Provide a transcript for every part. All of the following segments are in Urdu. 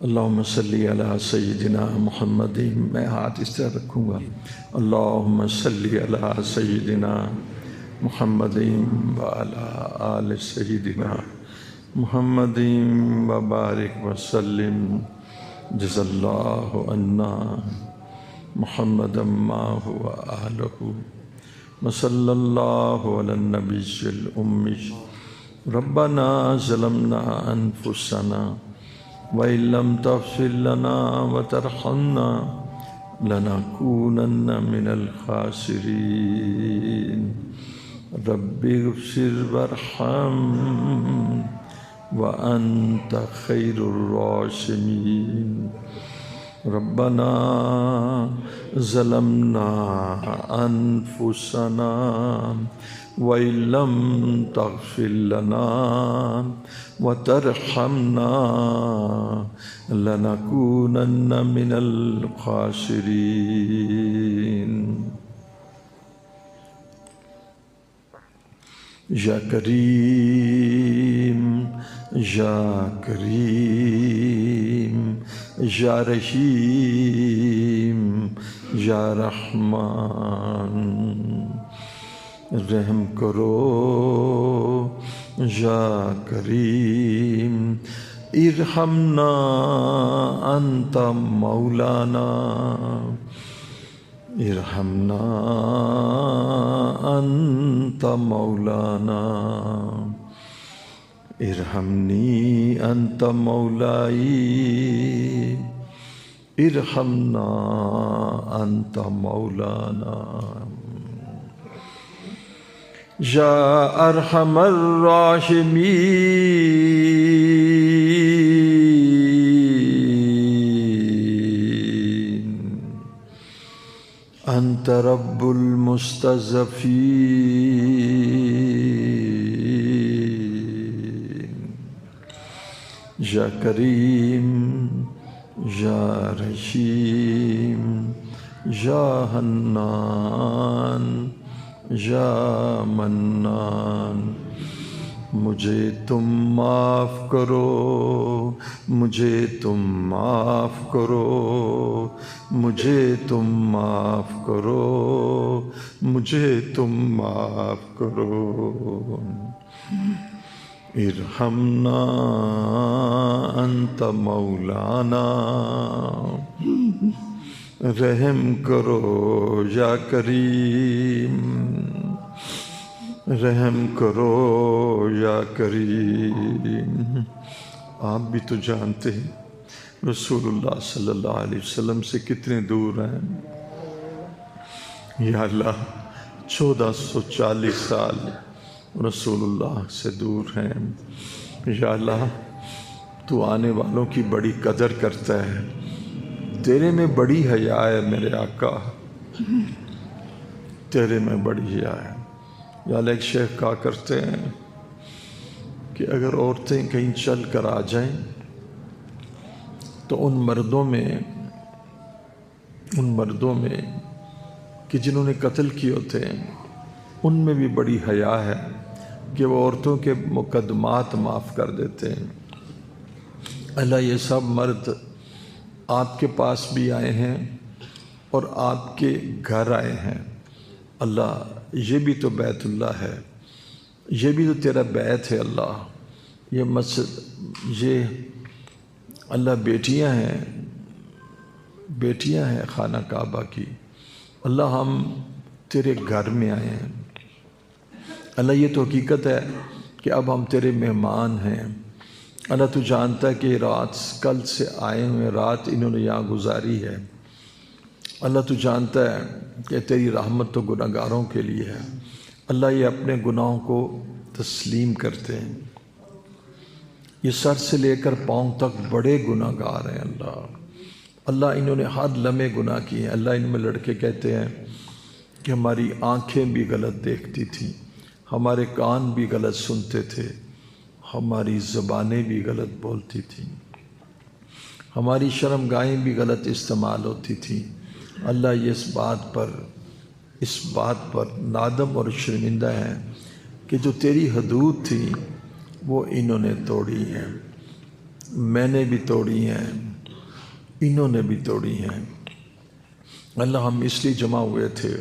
اللہم صلی علی سیدنا محمد، میں ہاتھ اس طرح رکھوں گا۔ اللہم صلی علی سیدنا محمد وعلی آل سیدنا محمد وبارک وسلم۔ جزا اللہ عنا محمد ما هو آلہ وصلی اللہ علی النبی الأمی۔ ربنا ظلمنا انفسنا وَإِن لَّمْ تَغْفِرْ لَنَا وَتَرْحَمْنَا لَنَكُونَنَّ مِنَ الْخَاسِرِينَ۔ رَبِّ اغْفِرْ وَارْحَمْ وَأَنْتَ خَيْرُ الرَّاحِمِينَ۔ رَبَّنَا ظَلَمْنَا أَنفُسَنَا وَإِن لَّمْ تَغْفِرْ لَنَا وَتَرْحَمْنَا لَنَكُونَنَّ مِنَ الْخَاسِرِينَ۔ یا کریم یا کریم یا رحیم یا رحمان، رحم کرو یا کریم، ارحمنا انت مولانا، ارحمنا انت مولانا، ارحمنی انت مولائی، ارحمنا انت مولانا۔ یا ارحم الراحمین، انت رب المستضعفین۔ یا کریم یا رحیم یا حنان یا منان، مجھے تم معاف کرو، مجھے تم معاف کرو، مجھے تم معاف کرو، مجھے تم معاف کرو۔ ارحمنا انت مولانا، رحم کرو یا کریم، رحم کرو یا کریم۔ آپ بھی تو جانتے ہیں رسول اللہ صلی اللہ علیہ وسلم سے کتنے دور ہیں۔ یا اللہ 1440 سال رسول اللہ سے دور ہیں۔ یا اللہ تو آنے والوں کی بڑی قدر کرتا ہے، تیرے میں بڑی حیا ہے میرے آقا، تیرے میں بڑی حیا ہے۔ یا اللہ ایک شیخ کہا کرتے ہیں کہ اگر عورتیں کہیں چل کر آ جائیں تو ان مردوں میں کہ جنہوں نے قتل کیے ہوتے ہیں ان میں بھی بڑی حیا ہے کہ وہ عورتوں کے مقدمات معاف کر دیتے ہیں۔ اللہ یہ سب مرد آپ کے پاس بھی آئے ہیں اور آپ کے گھر آئے ہیں، اللہ یہ بھی تو بیت اللہ ہے، یہ بھی تو تیرا بیت ہے اللہ، یہ مسجد، یہ اللہ بیٹیاں ہیں خانہ کعبہ کی۔ اللہ ہم تیرے گھر میں آئے ہیں، اللہ یہ تو حقیقت ہے کہ اب ہم تیرے مہمان ہیں۔ اللہ تو جانتا ہے کہ رات کل سے آئے ہوئے رات انہوں نے یہاں گزاری ہے۔ اللہ تو جانتا ہے کہ تیری رحمت تو گناہ گاروں کے لیے ہے۔ اللہ یہ اپنے گناہوں کو تسلیم کرتے ہیں، یہ سر سے لے کر پاؤں تک بڑے گناہ گار ہیں اللہ۔ اللہ انہوں نے ہر لمحے گناہ کیے ہیں۔ اللہ ان میں لڑکے کہتے ہیں کہ ہماری آنکھیں بھی غلط دیکھتی تھیں، ہمارے کان بھی غلط سنتے تھے، ہماری زبانیں بھی غلط بولتی تھیں، ہماری شرمگاہیں بھی غلط استعمال ہوتی تھیں۔ اللہ یہ اس بات پر نادم اور شرمندہ ہیں کہ جو تیری حدود تھی وہ انہوں نے توڑی ہیں۔ میں نے بھی توڑی ہیں، انہوں نے بھی توڑی ہیں۔ اللہ ہم اس لیے جمع ہوئے تھے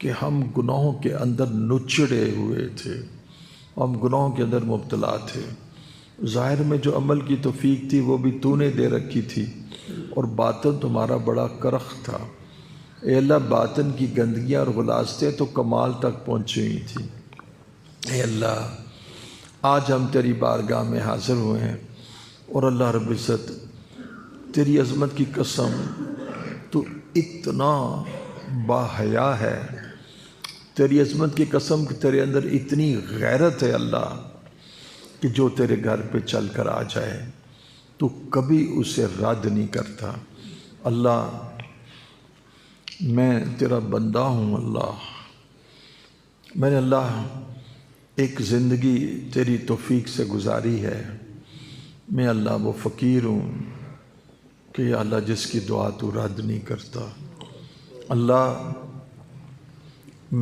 کہ ہم گناہوں کے اندر نچڑے ہوئے تھے، ہم گناہوں کے اندر مبتلا تھے۔ ظاہر میں جو عمل کی توفیق تھی وہ بھی تو نے دے رکھی تھی، اور باطن تمہارا بڑا کرخ تھا۔ اے اللہ باطن کی گندگیاں اور غلاظتیں تو کمال تک پہنچی ہوئی تھی۔ اے اللہ آج ہم تیری بارگاہ میں حاضر ہوئے ہیں، اور اللہ رب العزت تیری عظمت کی قسم تو اتنا باحیا ہے، تیری عظمت کی قسم کہ تیرے اندر اتنی غیرت ہے اللہ، کہ جو تیرے گھر پہ چل کر آ جائے تو کبھی اسے رد نہیں کرتا۔ اللہ میں تیرا بندہ ہوں، اللہ میں نے اللہ ایک زندگی تیری توفیق سے گزاری ہے، میں اللہ وہ فقیر ہوں کہ یا اللہ جس کی دعا تو رد نہیں کرتا۔ اللہ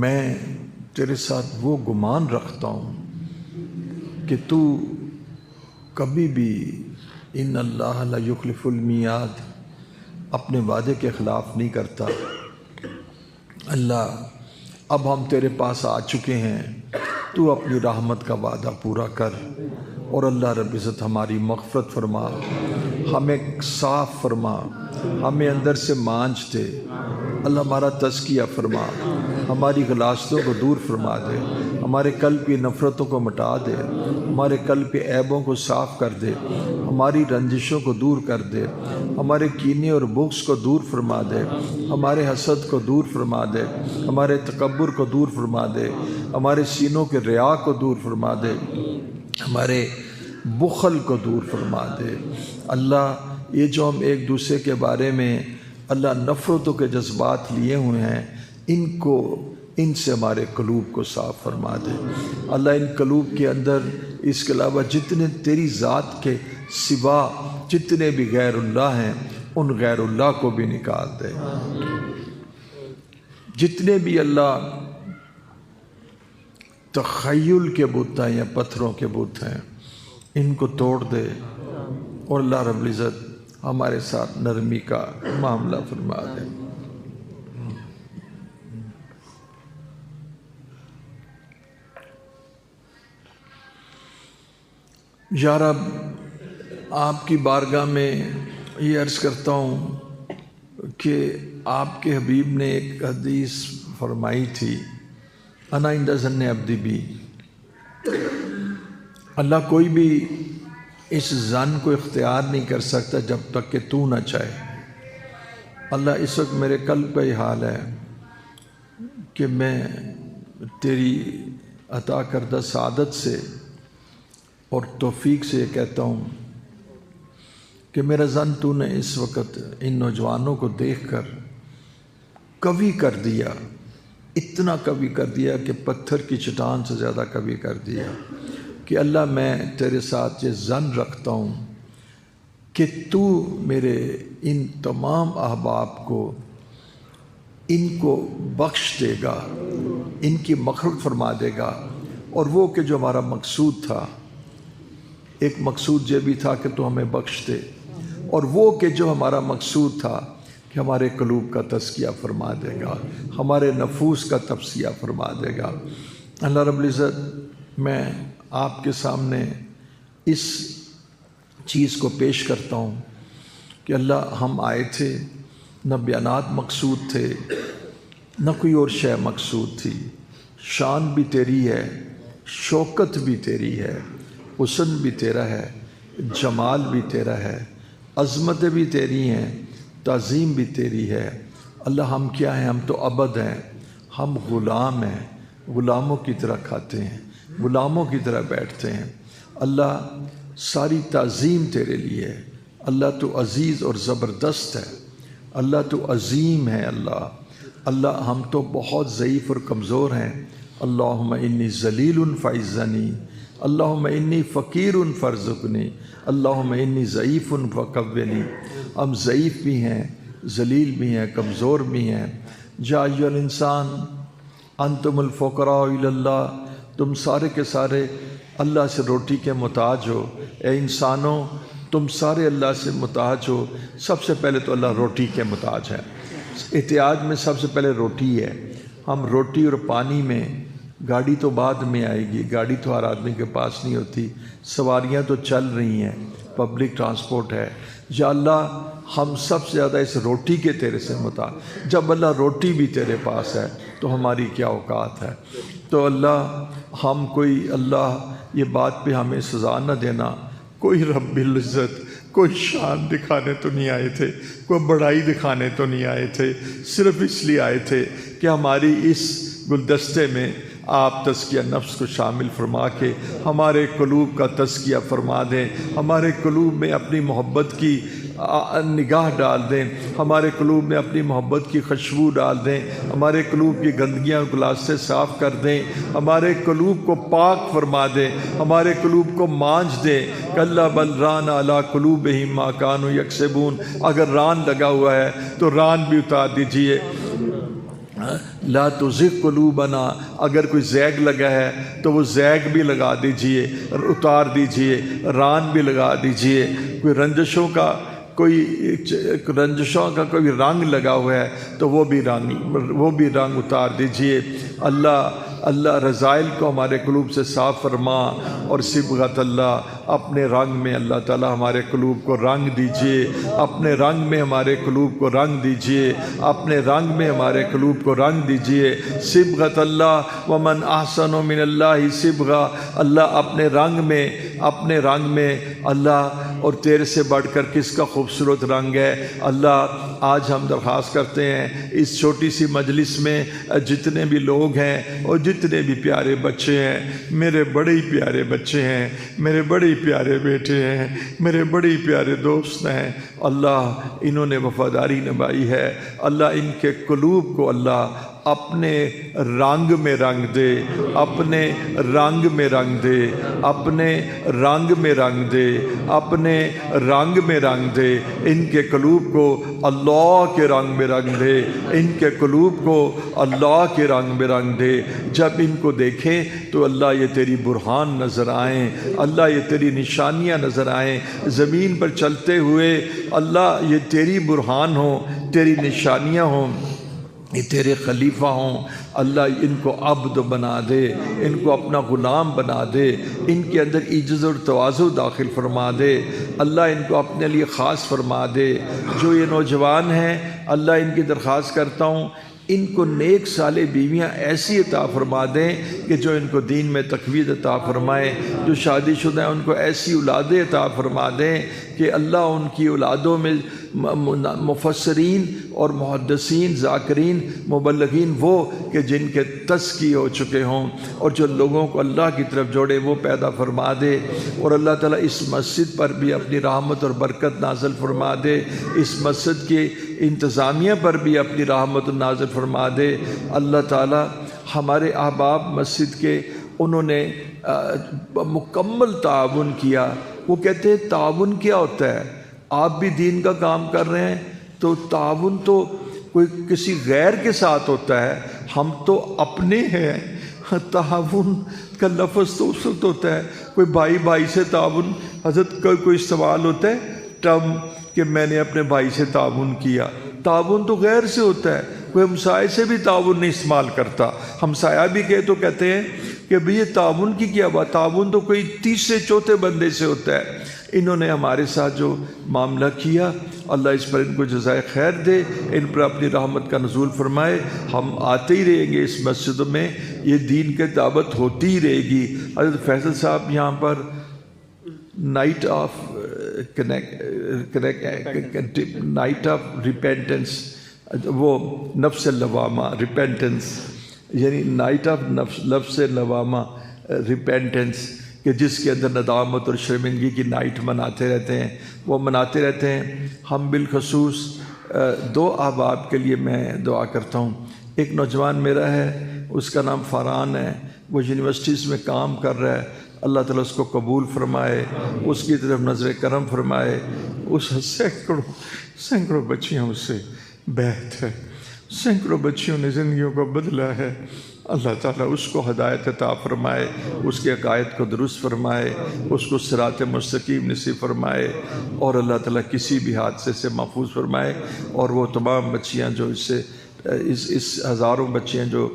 میں تیرے ساتھ وہ گمان رکھتا ہوں کہ تو کبھی بھی ان اللہ لا یخلف المیعاد اپنے وعدے کے خلاف نہیں کرتا۔ اللہ اب ہم تیرے پاس آ چکے ہیں، تو اپنی رحمت کا وعدہ پورا کر، اور اللہ رب العزت ہماری مغفرت فرما، ہمیں صاف فرما، ہمیں اندر سے مانج دے۔ اللہ ہمارا تزکیہ فرما، ہماری غلاظتوں کو دور فرما دے، ہمارے قلب کی نفرتوں کو مٹا دے، ہمارے قلب کے عیبوں کو صاف کر دے، ہماری رنجشوں کو دور کر دے، ہمارے کینے اور بغض کو دور فرما دے، ہمارے حسد کو دور فرما دے، ہمارے تکبر کو دور فرما دے، ہمارے سینوں کے ریا کو دور فرما دے، ہمارے بخل کو دور فرما دے۔ اللہ یہ جو ہم ایک دوسرے کے بارے میں اللہ نفرتوں کے جذبات لیے ہوئے ہیں، ان سے ہمارے قلوب کو صاف فرما دے۔ اللہ ان قلوب کے اندر اس کے علاوہ جتنے تیری ذات کے سوا جتنے بھی غیر اللہ ہیں، ان غیر اللہ کو بھی نکال دے۔ جتنے بھی اللہ تخیل کے بت ہیں یا پتھروں کے بت ہیں، ان کو توڑ دے، اور اللہ رب العزت ہمارے ساتھ نرمی کا معاملہ فرما دے۔ یا رب آپ کی بارگاہ میں یہ عرض کرتا ہوں کہ آپ کے حبیب نے ایک حدیث فرمائی تھی، انا عند ظن عبدی بی۔ اللہ کوئی بھی اس ظن کو اختیار نہیں کر سکتا جب تک کہ تو نہ چاہے۔ اللہ اس وقت میرے قلب کا یہ حال ہے کہ میں تیری عطا کردہ سعادت سے اور توفیق سے یہ کہتا ہوں کہ میرا ظن تو نے اس وقت ان نوجوانوں کو دیکھ کر کبھی کر دیا، اتنا کبھی کر دیا کہ پتھر کی چٹان سے زیادہ کبھی کر دیا، کہ اللہ میں تیرے ساتھ یہ ظن رکھتا ہوں کہ تو میرے ان تمام احباب کو ان کو بخش دے گا، ان کی مغفرت فرما دے گا، اور وہ کہ جو ہمارا مقصود تھا، ایک مقصود یہ بھی تھا کہ تو ہمیں بخش دے، اور وہ کہ جو ہمارا مقصود تھا کہ ہمارے قلوب کا تزکیہ فرما دے گا، ہمارے نفوس کا تزکیہ فرما دے گا۔ اللہ رب العزت میں آپ کے سامنے اس چیز کو پیش کرتا ہوں کہ اللہ ہم آئے تھے، نہ بیانات مقصود تھے، نہ کوئی اور شے مقصود تھی۔ شان بھی تیری ہے، شوکت بھی تیری ہے، حسن بھی تیرا ہے، جمال بھی تیرا ہے، عظمتیں بھی تیری ہیں، تعظیم بھی تیری ہے۔ اللہ ہم کیا ہیں؟ ہم تو عبد ہیں، ہم غلام ہیں، غلاموں کی طرح کھاتے ہیں، غلاموں کی طرح بیٹھتے ہیں۔ اللہ ساری تعظیم تیرے لیے ہے۔ اللہ تو عزیز اور زبردست ہے، اللہ تو عظیم ہے۔ اللہ ہم تو بہت ضعیف اور کمزور ہیں۔ اللہم انی ذلیل فاعزنی، اللہم انی فقیر فارزقنی، اللہم انی ضعیف فقوینی۔ ہم ضعیف بھی ہیں، ذلیل بھی ہیں، کمزور بھی ہیں۔ یا ایھا الانسان انتم الفقراء الی اللہ، تم سارے کے سارے اللہ سے روٹی کے محتاج ہو۔ اے انسانوں تم سارے اللہ سے محتاج ہو. سب سے پہلے تو اللہ روٹی کے محتاج ہے. احتیاج میں سب سے پہلے روٹی ہے. ہم روٹی اور پانی میں، گاڑی تو بعد میں آئے گی، گاڑی تو ہر آدمی کے پاس نہیں ہوتی، سواریاں تو چل رہی ہیں، پبلک ٹرانسپورٹ ہے. یا اللہ ہم سب سے زیادہ اس روٹی کے تیرے سے محتاج. جب اللہ روٹی بھی تیرے پاس ہے تو ہماری کیا اوقات ہے. تو اللہ ہم کوئی، اللہ یہ بات پہ ہمیں سزا نہ دینا، کوئی رب العزت کوئی شان دکھانے تو نہیں آئے تھے، کوئی بڑائی دکھانے تو نہیں آئے تھے، صرف اس لیے آئے تھے کہ ہماری اس گلدستے میں آپ تزکیہ نفس کو شامل فرما کے ہمارے قلوب کا تزکیہ فرما دیں، ہمارے قلوب میں اپنی محبت کی نگاہ ڈال دیں، ہمارے قلوب میں اپنی محبت کی خوشبو ڈال دیں، ہمارے قلوب کی گندگیاں گلاس سے صاف کر دیں، ہمارے قلوب کو پاک فرما دیں، ہمارے قلوب کو مانج دیں. کلا بل ران علی قلوبہم ما کانوا یکسبون. اگر ران لگا ہوا ہے تو ران بھی اتار دیجئے. لا تزغ قلوبنا. اگر کوئی زیگ لگا ہے تو وہ زیگ بھی لگا دیجئے، اتار دیجئے، ران بھی لگا دیجئے. کوئی رنجشوں کا کوئی رنگ لگا ہوا ہے تو وہ بھی رنگ اتار دیجئے. اللہ رضائل کو ہمارے قلوب سے صاف فرما، اور صبغت اللہ اپنے رنگ میں اللہ تعالی ہمارے قلوب کو رنگ دیجئے، اپنے رنگ میں ہمارے قلوب کو رنگ دیجئے، اپنے رنگ میں ہمارے قلوب کو رنگ دیجئے. صبغت اللہ ومن احسن من اللہ صبغہ. اللہ اپنے رنگ میں اللہ، اور تیرے سے بڑھ کر کس کا خوبصورت رنگ ہے. اللہ آج ہم درخواست کرتے ہیں اس چھوٹی سی مجلس میں جتنے بھی لوگ ہیں اور جتنے بھی پیارے بچے ہیں، میرے بڑے ہی پیارے بچے ہیں، میرے بڑے ہی پیارے بیٹے ہیں، میرے بڑے ہی پیارے دوست ہیں. اللہ انہوں نے وفاداری نبھائی ہے. اللہ ان کے قلوب کو اللہ اپنے رنگ میں رنگ دے، اپنے رنگ میں رنگ دے، اپنے رنگ میں رنگ دے، اپنے رنگ میں رنگ دے. ان کے قلوب کو اللہ کے رنگ میں رنگ دے، ان کے قلوب کو اللہ کے رنگ میں رنگ دے. جب ان کو دیکھیں تو اللہ یہ تیری برہان نظر آئیں، اللہ یہ تیری نشانیاں نظر آئیں. زمین پر چلتے ہوئے اللہ یہ تیری برہان ہوں، تیری نشانیاں ہوں، یہ تیرے خلیفہ ہوں. اللہ ان کو عبد بنا دے، ان کو اپنا غلام بنا دے، ان کے اندر عجز اور تواضع داخل فرما دے. اللہ ان کو اپنے لیے خاص فرما دے. جو یہ نوجوان ہیں اللہ ان کی درخواست کرتا ہوں ان کو نیک صالح بیویاں ایسی عطا فرما دیں کہ جو ان کو دین میں تقویت عطا فرمائیں. جو شادی شدہ ہیں ان کو ایسی اولادیں عطا فرما دیں کہ اللہ ان کی اولادوں میں مفسرین اور محدثین، ذاکرین، مبلغین وہ کہ جن کے تزکیے ہو چکے ہوں، اور جو لوگوں کو اللہ کی طرف جوڑے وہ پیدا فرما دے. اور اللہ تعالیٰ اس مسجد پر بھی اپنی رحمت اور برکت نازل فرما دے، اس مسجد کی انتظامیہ پر بھی اپنی رحمت نازل فرما دے. اللہ تعالیٰ ہمارے احباب مسجد کے انہوں نے مکمل تعاون کیا. وہ کہتے ہیں تعاون کیا ہوتا ہے؟ آپ بھی دین کا کام کر رہے ہیں تو تعاون تو کوئی کسی غیر کے ساتھ ہوتا ہے، ہم تو اپنے ہیں. تعاون کا لفظ تو اس وقت ہوتا ہے کوئی بھائی بھائی سے تعاون. حضرت کوئی سوال ہوتا ہے ٹرم کہ میں نے اپنے بھائی سے تعاون کیا. تعاون تو غیر سے ہوتا ہے. کوئی ہمسائے سے بھی تعاون نہیں استعمال کرتا. ہمسایہ بھی کہے تو کہتے ہیں کہ بھئی یہ تعاون کی کیا بات، تعاون تو کوئی تیسرے چوتھے بندے سے ہوتا ہے. انہوں نے ہمارے ساتھ جو معاملہ کیا اللہ اس پر ان کو جزائے خیر دے، ان پر اپنی رحمت کا نزول فرمائے. ہم آتے ہی رہیں گے اس مسجد میں، یہ دین کی دعوت ہوتی ہی رہے گی. حضرت فیصل صاحب یہاں پر night of night of repentance, وہ نفس لوامہ ریپینٹنس، یعنی نائٹ آف نفس لوامہ ریپینٹنس، کہ جس کے اندر ندامت اور شرمندگی کی نائٹ مناتے رہتے ہیں، وہ مناتے رہتے ہیں. ہم بالخصوص دو احباب کے لیے میں دعا کرتا ہوں. ایک نوجوان میرا ہے، اس کا نام فاران ہے، وہ یونیورسٹیز میں کام کر رہا ہے. اللہ تعالیٰ اس کو قبول فرمائے، اس کی طرف نظر کرم فرمائے. اس سینکڑوں بچیاں اس سے بیعت ہے، سینکڑوں بچیوں نے زندگیوں کو بدلا ہے. اللہ تعالیٰ اس کو ہدایت عطا فرمائے، اس کے عقائد کو درست فرمائے، اس کو صراط مستقیم نصیب فرمائے، اور اللہ تعالیٰ کسی بھی حادثے سے محفوظ فرمائے، اور وہ تمام بچیاں جو اس ہزاروں بچیاں جو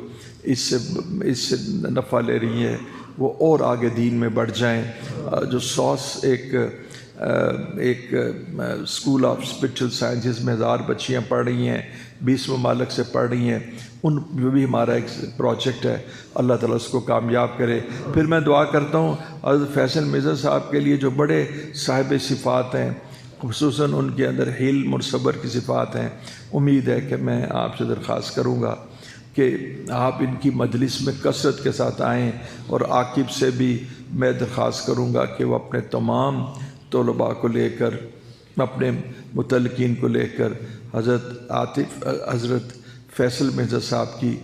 اس سے نفع لے رہی ہیں وہ اور آگے دین میں بڑھ جائیں۔ جو سوس ایک اسکول آف اسپرچل سائنسز میں 1000 بچیاں پڑھ رہی ہیں، 20 ممالک سے پڑھ رہی ہیں، ان جو بھی ہمارا ایک پروجیکٹ ہے، اللہ تعالیٰ اس کو کامیاب کرے۔ پھر میں دعا کرتا ہوں حضرت فیصل مرزا صاحب کے لیے جو بڑے صاحب صفات ہیں، خصوصاً ان کے اندر حلم اور صبر کی صفات ہیں، امید ہے کہ میں آپ سے درخواست کروں گا کہ آپ ان کی مجلس میں کثرت کے ساتھ آئیں، اور عاقب سے بھی میں درخواست کروں گا کہ وہ اپنے تمام طلباء کو لے کر، اپنے متعلقین کو لے کر حضرت فیصل مرزا صاحب کی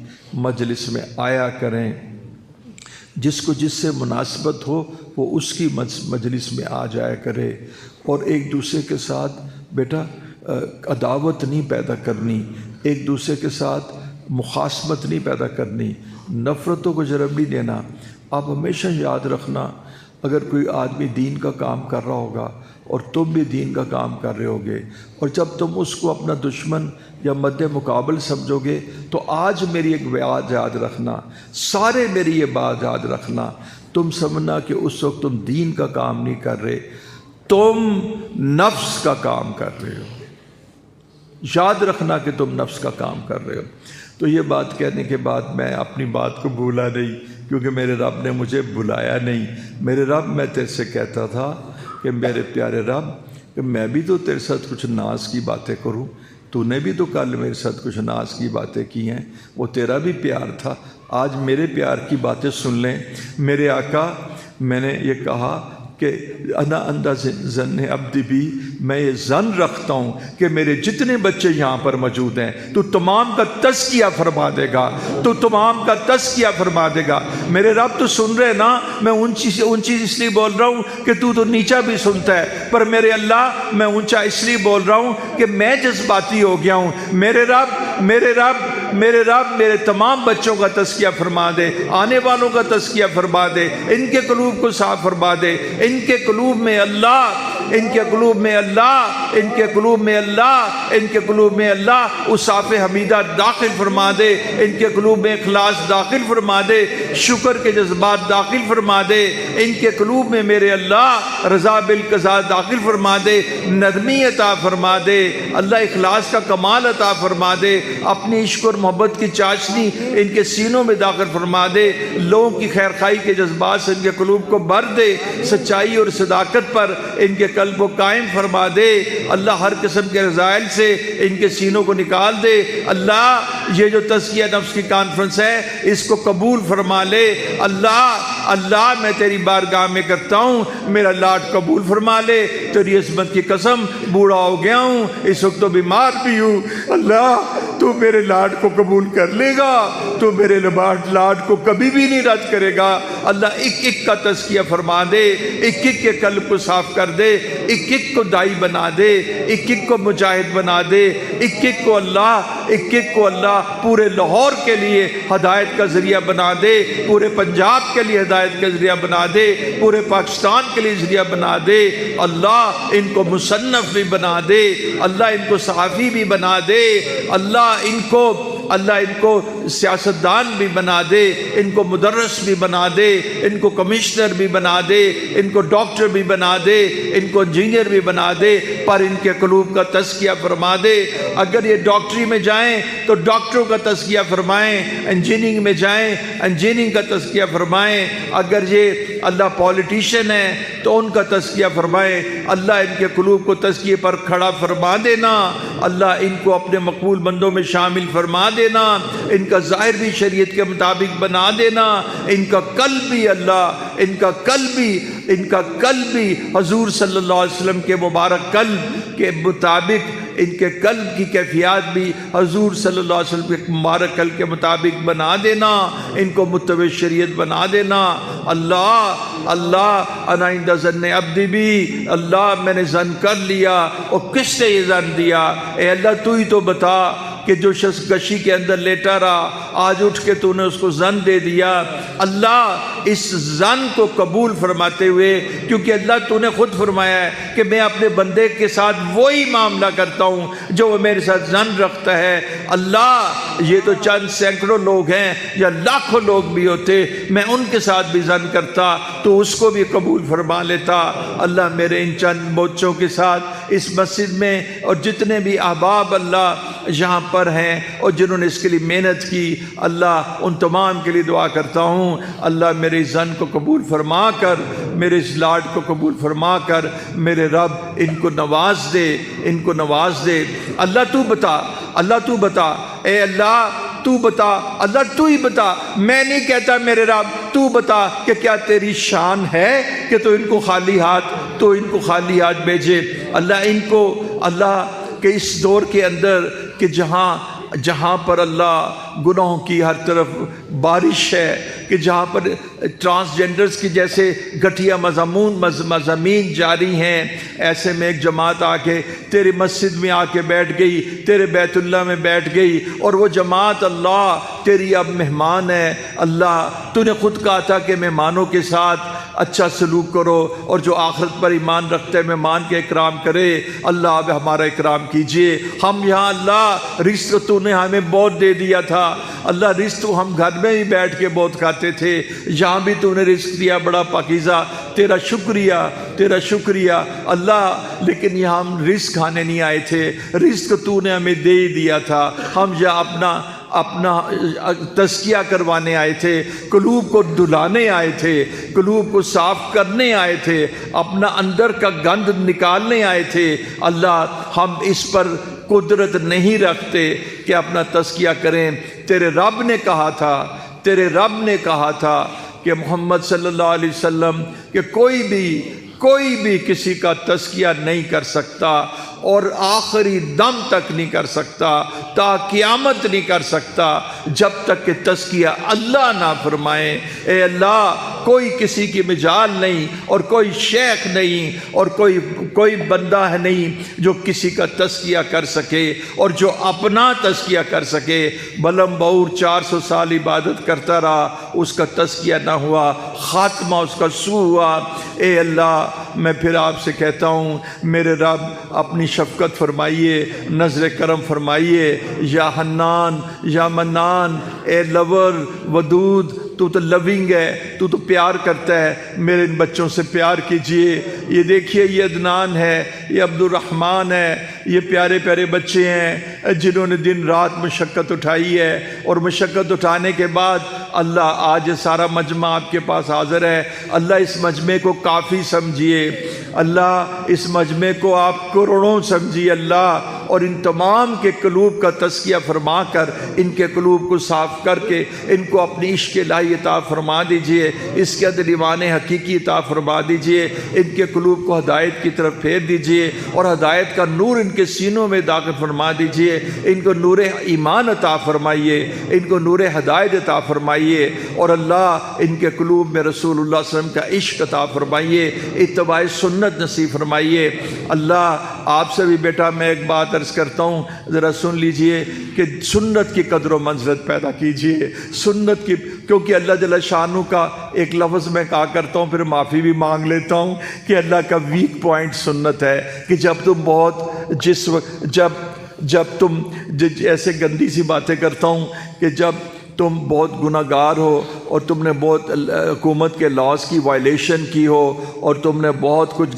مجلس میں آیا کریں۔ جس کو جس سے مناسبت ہو وہ اس کی مجلس میں آ جایا کرے، اور ایک دوسرے کے ساتھ بیٹا عداوت نہیں پیدا کرنی، ایک دوسرے کے ساتھ مخاصمت نہیں پیدا کرنی، نفرتوں کو جرب نہیں دینا۔ آپ ہمیشہ یاد رکھنا، اگر کوئی آدمی دین کا کام کر رہا ہوگا اور تم بھی دین کا کام کر رہے ہوگے، اور جب تم اس کو اپنا دشمن یا مد مقابل سمجھو گے، تو آج میری ایک بات یاد رکھنا، سارے میری یہ بات یاد رکھنا، تم سمجھنا کہ اس وقت تم دین کا کام نہیں کر رہے، تم نفس کا کام کر رہے ہو۔ یاد رکھنا کہ تم نفس کا کام کر رہے ہو۔ تو یہ بات کہنے کے بعد میں اپنی بات کو بھولا نہیں، کیونکہ میرے رب نے مجھے بلایا نہیں۔ میرے رب، میں تیرے سے کہتا تھا کہ میرے پیارے رب، کہ میں بھی تو تیرے ساتھ کچھ ناز کی باتیں کروں، تو نے بھی تو کل میرے ساتھ کچھ ناز کی باتیں کی ہیں، وہ تیرا بھی پیار تھا، آج میرے پیار کی باتیں سن لیں۔ میرے آقا، میں نے یہ کہا کہ انا اندہ ظن عبدی بھی، میں یہ ظن رکھتا ہوں کہ میرے جتنے بچے یہاں پر موجود ہیں تو تمام کا تزکیہ فرما دے گا، تو تمام کا تزکیہ فرما دے گا۔ میرے رب تو سن رہے نا، میں اونچی اس لیے بول رہا ہوں کہ تو نیچا بھی سنتا ہے، پر میرے اللہ میں اونچا اس لیے بول رہا ہوں کہ میں جذباتی ہو گیا ہوں۔ میرے رب میرے تمام بچوں کا تزکیہ فرما دے، آنے والوں کا تزکیہ فرما دے، ان کے قلوب کو صاف فرما دے، ان کے قلوب میں اللہ، ان کے قلوب میں اللہ، ان کے قلوب میں اللہ، ان کے قلوب میں اللہ اصاف حمیدہ داخل فرما دے، ان کے قلوب میں اخلاص داخل فرما دے، شکر کے جذبات داخل فرما دے، ان کے قلوب میں میرے اللہ رضا بالقضاء داخل فرما دے، نرمی عطا فرما دے، اللہ اخلاص کا کمال عطا فرما دے، اپنی عشق اور محبت کی چاشنی ان کے سینوں میں داخل فرما دے، لوگوں کی خیر خواہی کے جذبات سے ان کے قلوب کو بھر دے، سچائی اور صداقت پر ان کے قلب کو قائم فرما دے، اللہ ہر قسم کے رذائل سے ان کے سینوں کو نکال دے۔ اللہ یہ جو تزکیہ نفس کی کانفرنس ہے اس کو قبول فرما لے۔ اللہ میں تیری بارگاہ میں کرتا ہوں، میرا لاڈ قبول فرما لے، تیری عظمت کی قسم بوڑھا ہو گیا ہوں، اس وقت تو بیمار بھی ہوں، اللہ تو میرے لاڈ کو قبول کر لے گا، تو میرے لاڈ کو کبھی بھی نہیں رد کرے گا۔ اللہ ایک کا تزکیہ فرما دے، ایک کے قلب کو صاف کر دے، ایک کو دائی بنا دے، ایک کو مجاہد بنا دے، ایک کو اللہ پورے لاہور کے لیے ہدایت کا ذریعہ بنا دے، پورے پنجاب کے لیے ہدایت کا ذریعہ بنا دے، پورے پاکستان کے لیے ذریعہ بنا دے۔ اللہ ان کو مصنف بھی بنا دے، اللہ ان کو صحافی بھی بنا دے، اللہ ان کو سیاستدان بھی بنا دے، ان کو مدرس بھی بنا دے، ان کو کمشنر بھی بنا دے، ان کو ڈاکٹر بھی بنا دے، ان کو انجینئر بھی بنا دے، پر ان کے قلوب کا تزکیہ فرما دے۔ اگر یہ ڈاکٹری میں جائیں تو ڈاکٹروں کا تزکیہ فرمائیں، انجینئرنگ میں جائیں انجینئرنگ کا تزکیہ فرمائیں، اگر یہ اللہ پولیٹیشین ہے تو ان کا تزکیہ فرمائیں۔ اللہ ان کے قلوب کو تزکیے پر کھڑا فرما دینا، اللہ ان کو اپنے مقبول بندوں میں شامل فرما دینا، ان کا ظاہر بھی شریعت کے مطابق بنا دینا، ان کا قلب بھی اللہ، ان کا قلب بھی حضور صلی اللہ علیہ وسلم کے مبارک قلب کے مطابق، ان کے قلب کی کیفیات بھی حضور صلی اللہ علیہ وسلم کے مبارک قلب کے مطابق بنا دینا، ان کو متبع شریعت بنا دینا۔ اللہ انا عند ظن عبدی بھی، اللہ میں نے ظن کر لیا، اور کس نے یہ ظن دیا؟ اے اللہ تو ہی تو بتا، کہ جو شخص کشی کے اندر لیٹا رہا آج اٹھ کے تو نے اس کو زن دے دیا، اللہ اس زن کو قبول فرماتے ہوئے، کیونکہ اللہ تو نے خود فرمایا ہے کہ میں اپنے بندے کے ساتھ وہی معاملہ کرتا ہوں جو وہ میرے ساتھ زن رکھتا ہے۔ اللہ یہ تو چند سینکڑوں لوگ ہیں یا لاکھوں لوگ بھی ہوتے، میں ان کے ساتھ بھی زن کرتا تو اس کو بھی قبول فرما لیتا۔ اللہ میرے ان چند بچوں کے ساتھ اس مسجد میں اور جتنے بھی احباب اللہ یہاں پر ہیں اور جنہوں نے اس کے لیے محنت کی، اللہ ان تمام کے لیے دعا کرتا ہوں، اللہ میرے زن کو قبول فرما کر، میرے اس لاڈ کو قبول فرما کر، میرے رب ان کو نواز دے، ان کو نواز دے۔ اللہ تو بتا، اللہ تو بتا، اے اللہ تو بتا، اللہ تو ہی بتا، میں نہیں کہتا میرے رب، تو بتا کہ کیا تیری شان ہے کہ تو ان کو خالی ہاتھ بھیجے۔ اللہ ان کو، اللہ کہ اس دور کے اندر کہ جہاں پر اللہ گناہوں کی ہر طرف بارش ہے، کہ جہاں پر ٹرانسجینڈرز کی جیسے گھٹیا مضامین جاری ہیں، ایسے میں ایک جماعت آ کے تیری مسجد میں آ کے بیٹھ گئی، تیرے بیت اللہ میں بیٹھ گئی، اور وہ جماعت اللہ تیری اب مہمان ہے۔ اللہ تو نے خود کہا تھا کہ مہمانوں کے ساتھ اچھا سلوک کرو، اور جو آخرت پر ایمان رکھتے ہیں مہمان کے اکرام کرے۔ اللہ اب ہمارا اکرام کیجئے۔ ہم یہاں اللہ رزق تو نے ہمیں بہت دے دیا تھا، اللہ رزق ہم گھر میں ہی بیٹھ کے بہت کھاتے تھے، یہاں بھی تو نے رزق دیا بڑا پاکیزہ، تیرا شکریہ اللہ۔ لیکن یہاں ہم رزق کھانے نہیں آئے تھے، رزق تو نے ہمیں دے ہی دیا تھا، ہم یہاں اپنا تزکیہ کروانے آئے تھے، قلوب کو دھلانے آئے تھے، قلوب کو صاف کرنے آئے تھے، اپنا اندر کا گند نکالنے آئے تھے۔ اللہ ہم اس پر قدرت نہیں رکھتے کہ اپنا تزکیہ کریں۔ تیرے رب نے کہا تھا کہ محمد صلی اللہ علیہ وسلم کہ کوئی بھی کسی کا تزکیہ نہیں کر سکتا، اور آخری دم تک نہیں کر سکتا، تا قیامت نہیں کر سکتا جب تک کہ تزکیہ اللہ نہ فرمائے۔ اے اللہ کوئی کسی کی مجال نہیں، اور کوئی شیخ نہیں، اور کوئی بندہ ہے نہیں جو کسی کا تزکیہ کر سکے اور جو اپنا تزکیہ کر سکے۔ بلم بور 400 سال عبادت کرتا رہا، اس کا تزکیہ نہ ہوا، خاتمہ اس کا سوء ہوا۔ اے اللہ میں پھر آپ سے کہتا ہوں میرے رب اپنی شفقت فرمائیے، نظر کرم فرمائیے، یا حنان یا منان، اے لور ودود، تو لونگ ہے، تو پیار کرتا ہے، میرے ان بچوں سے پیار کیجئے۔ یہ دیکھیے یہ عدنان ہے، یہ عبد الرحمن ہے، یہ پیارے پیارے بچے ہیں جنہوں نے دن رات مشقت اٹھائی ہے، اور مشقت اٹھانے کے بعد اللہ آج سارا مجمع آپ کے پاس حاضر ہے۔ اللہ اس مجمع کو کافی سمجھیے، اللہ اس مجمع کو آپ کروڑوں سمجھیے اللہ، اور ان تمام کے قلوب کا تزکیہ فرما کر ان کے قلوب کو صاف کر کے ان کو اپنی عشق الہی عطا فرما دیجئے، اس کے اندر ایمان حقیقی عطا فرما دیجئے، ان کے قلوب کو ہدایت کی طرف پھیر دیجئے، اور ہدایت کا نور ان کے سینوں میں داخل فرما دیجئے، ان کو نور ایمان عطا فرمائیے، ان کو نور ہدایت عطا فرمائیے، اور اللہ ان کے قلوب میں رسول اللہ صلی اللہ علیہ وسلم کا عشق عطا فرمائیے، اتباع سنت نصیب فرمائیے۔ اللہ آپ سے بھی بیٹا میں ایک بات عرض کرتا ہوں، ذرا سن لیجئے کہ سنت کی قدر و منزلت پیدا کیجئے، سنت کی، کیونکہ اللہ جل شانہ کا ایک لفظ میں کہا کرتا ہوں، پھر معافی بھی مانگ لیتا ہوں کہ اللہ کا ویک پوائنٹ سنت ہے، کہ جب تم بہت جب تم ایسے گندی سی باتیں کرتا ہوں کہ جب تم بہت گناہ گار ہو اور تم نے بہت حکومت کے لاز کی وائلیشن کی ہو اور تم نے بہت کچھ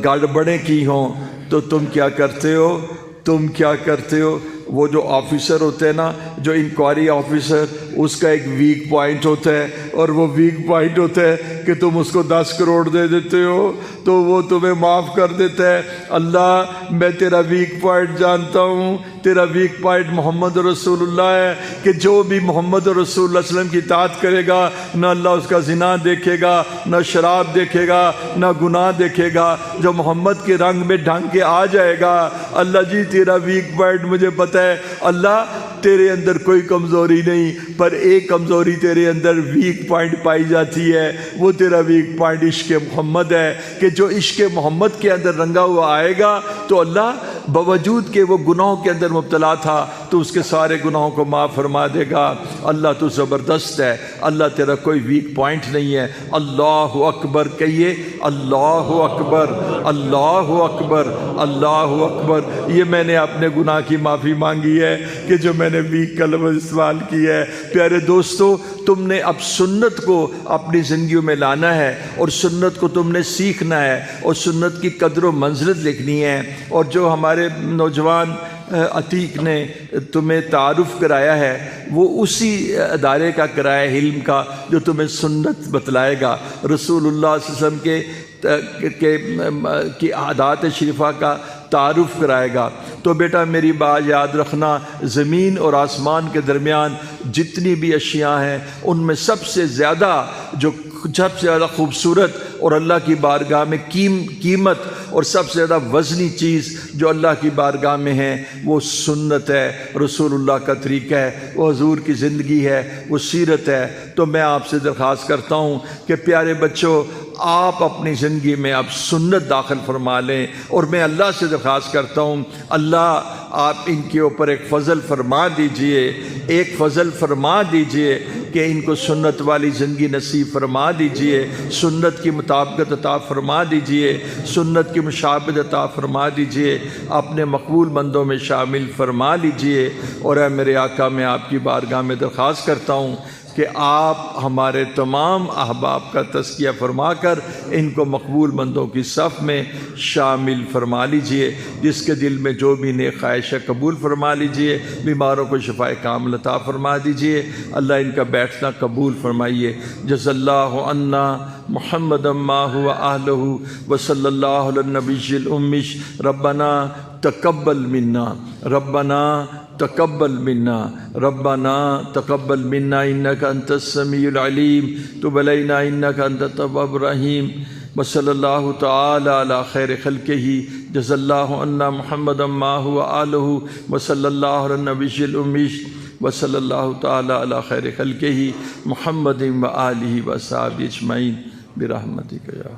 گڑبڑیں کی ہوں، تو تم کیا کرتے ہو؟ وہ جو آفیسر ہوتے ہیں نا، جو انکوائری آفیسر، اس کا ایک ویک پوائنٹ ہوتا ہے، اور وہ ویک پوائنٹ ہوتا ہے کہ تم اس کو 10 کروڑ دے دیتے ہو تو وہ تمہیں معاف کر دیتا ہے۔ اللہ میں تیرا ویک پوائنٹ جانتا ہوں، تیرا ویک پوائنٹ محمد رسول اللہ ہے، کہ جو بھی محمد رسول اللہ صلی اللہ علیہ وسلم کی اطاعت کرے گا، نہ اللہ اس کا زنا دیکھے گا، نہ شراب دیکھے گا، نہ گناہ دیکھے گا، جو محمد کے رنگ میں ڈھنگ کے آ جائے گا۔ اللہ جی تیرا ویک پوائنٹ مجھے پتہ ہے، اللہ تیرے اندر کوئی کمزوری نہیں، پر ایک کمزوری تیرے اندر ویک پوائنٹ پائی جاتی ہے، وہ تیرا ویک پوائنٹ عشق محمد ہے، کہ جو عشق محمد کے اندر رنگا ہوا آئے گا تو اللہ باوجود کہ وہ گناہوں کے اندر مبتلا تھا تو اس کے سارے گناہوں کو معاف فرما دے گا۔ اللہ تو زبردست ہے، اللہ تیرا کوئی ویک پوائنٹ نہیں ہے۔ اللہ اکبر کہیے، اللہ اکبر، اللہ اکبر، اللہ اکبر۔ یہ میں نے اپنے گناہ کی معافی مانگی ہے کہ جو میں نے ویک کا لفظ استعمال کیا ہے۔ پیارے دوستو، تم نے اب سنت کو اپنی زندگیوں میں لانا ہے، اور سنت کو تم نے سیکھنا ہے، اور سنت کی قدر و منزلت لکھنی ہے۔ اور جو ہمارے نوجوان عتیق نے تمہیں تعارف کرایا ہے، وہ اسی ادارے کا کرایا علم کا جو تمہیں سنت بتلائے گا، رسول اللہ صلی اللہ علیہ وسلم کی عادات شریفہ کا تعارف کرائے گا۔ تو بیٹا میری بات یاد رکھنا، زمین اور آسمان کے درمیان جتنی بھی اشیاء ہیں، ان میں سب سے زیادہ خوبصورت اور اللہ کی بارگاہ میں قیمت اور سب سے زیادہ وزنی چیز جو اللہ کی بارگاہ میں ہے، وہ سنت ہے، رسول اللہ کا طریقہ ہے، وہ حضور کی زندگی ہے، وہ سیرت ہے۔ تو میں آپ سے درخواست کرتا ہوں کہ پیارے بچوں، آپ اپنی زندگی میں اب سنت داخل فرما لیں، اور میں اللہ سے درخواست کرتا ہوں، اللہ آپ ان کے اوپر ایک فضل فرما دیجئے، ایک فضل فرما دیجئے کہ ان کو سنت والی زندگی نصیب فرما دیجئے، سنت کی مطابقت عطا فرما دیجئے، سنت کی مشابہت عطا فرما دیجئے، اپنے مقبول بندوں میں شامل فرما لیجئے۔ اور اے میرے آقا، میں آپ کی بارگاہ میں درخواست کرتا ہوں کہ آپ ہمارے تمام احباب کا تزکیہ فرما کر ان کو مقبول بندوں کی صف میں شامل فرما لیجئے، جس کے دل میں جو بھی نیک خواہش ہے قبول فرما لیجئے، بیماروں کو شفائے کامل عطا فرما دیجئے، اللہ ان کا بیٹھنا قبول فرمائیے۔ جز اللہ عنا محمد ما هو اہلہ وصلی اللہ علی النبی الامیش۔ ربنا تقبل منا، ربنا تقبل منا، ربنا تقبل منا انک انت السمیع العلیم، تب علینا انک انت التواب الرحیم۔ وصلی اللہ تعالی علی خیر خلقہ، جزا اللہ عنا محمد ما هو آلہ وصلی اللہ علی النبی الامیش، وصلی اللہ تعالی علی خیر خلقہ محمد و آلہ و صحابہ اجمعین برحمتک یا